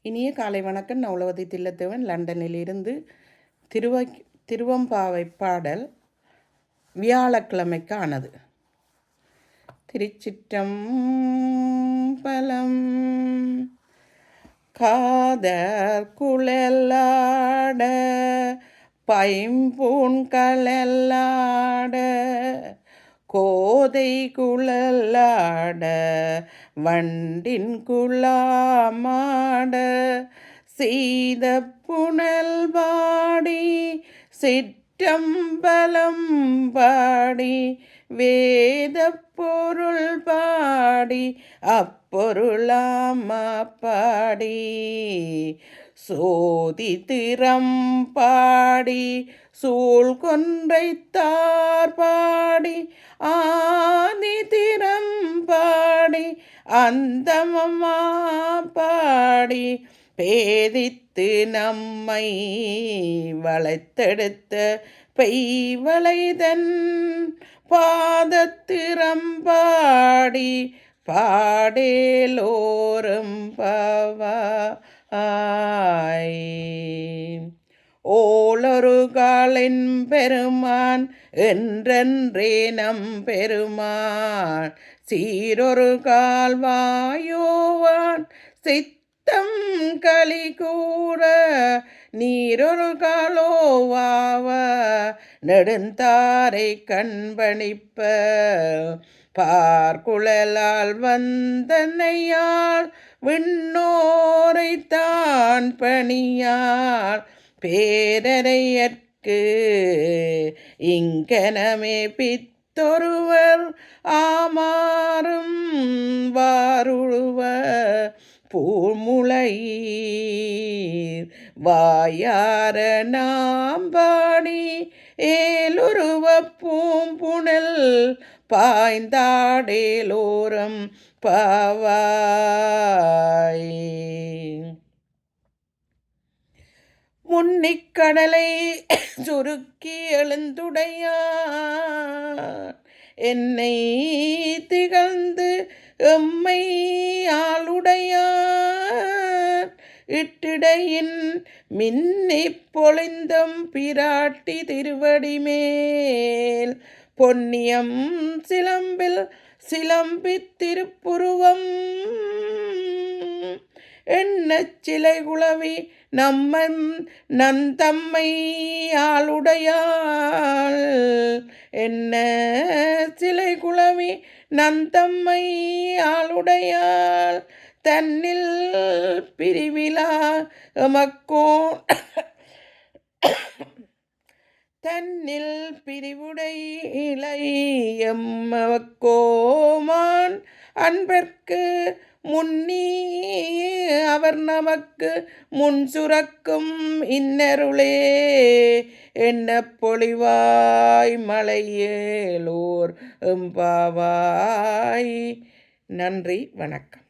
இனிய காலை வணக்கம். நான் உலகத்தை தில்லத்தேவன் லண்டனிலிருந்து. திருவம்பாவை பாடல் வியாழக்கிழமைக்கானது. திருச்சிற்றம்பலம். காதர் குழலாட பைம்பூன் கழலாட கோதை குழலாட வண்டின் குழாமாட செய்த புனல் பாடி சிற்றம்பலம் பாடி வேத பொருள் பாடி அப்பொருளாமா பாடி சோதி திறம் பாடி சூழ் கொன்றைத்தார் பாடி ஆதி திறம் பாடி அந்தமமா பாடி பேதித்து நம்மை வளைத்தெடுத்த பெய்வளைதன் பாதத்திறம் பாடி பாடேலோரும் பவாய். ஓளொரு காலின் பெருமான் என்றென்றே நம் பெருமான் சீரொரு கால்வாயோவான் சித்தம் களி கூற நீரொரு காலோவாவ நெடுந்தாரை கண்பணிப்ப பார்க்குழலால் வந்தனையால் விண்ணோரை தான் பணியால் பேரறையற்கு இங்கனமே பித்தொருவர் ஆமாறும் வாருழுவ பூமுளையீர் வாயார நாம் பாடி ஏலுருவ பூம்புணல் பாய்ந்தாடேலோரம் பாவாய். முன்னிக்கடலை சுருக்கி எழுந்துடையான் என்னை திகழ்ந்து எம்மை ஆளுடையான் இட்டிடையின் மின்னி பொழிந்தம் பிராட்டி திருவடி மேல் பொன்னியம் சிலம்பில் சிலம்பித் திருப்புருவம் என்ன சிலை குளவி நம்மன் நந்தம்மை ஆளுடையாள் என்ன சிலை குளவி நந்தம்மை ஆளுடையாள் தன்னில் பிரிவிழா எமக்கோ தன்னில் பிரிவுடை இலை எம்மவக்கோமான் அன்பர்க்கு முன்னி அவர் நமக்கு முன் சுரக்கும் இன்னருளே என்ன பொழிவாய் மலையேலோர் எம்பாவாய். நன்றி, வணக்கம்.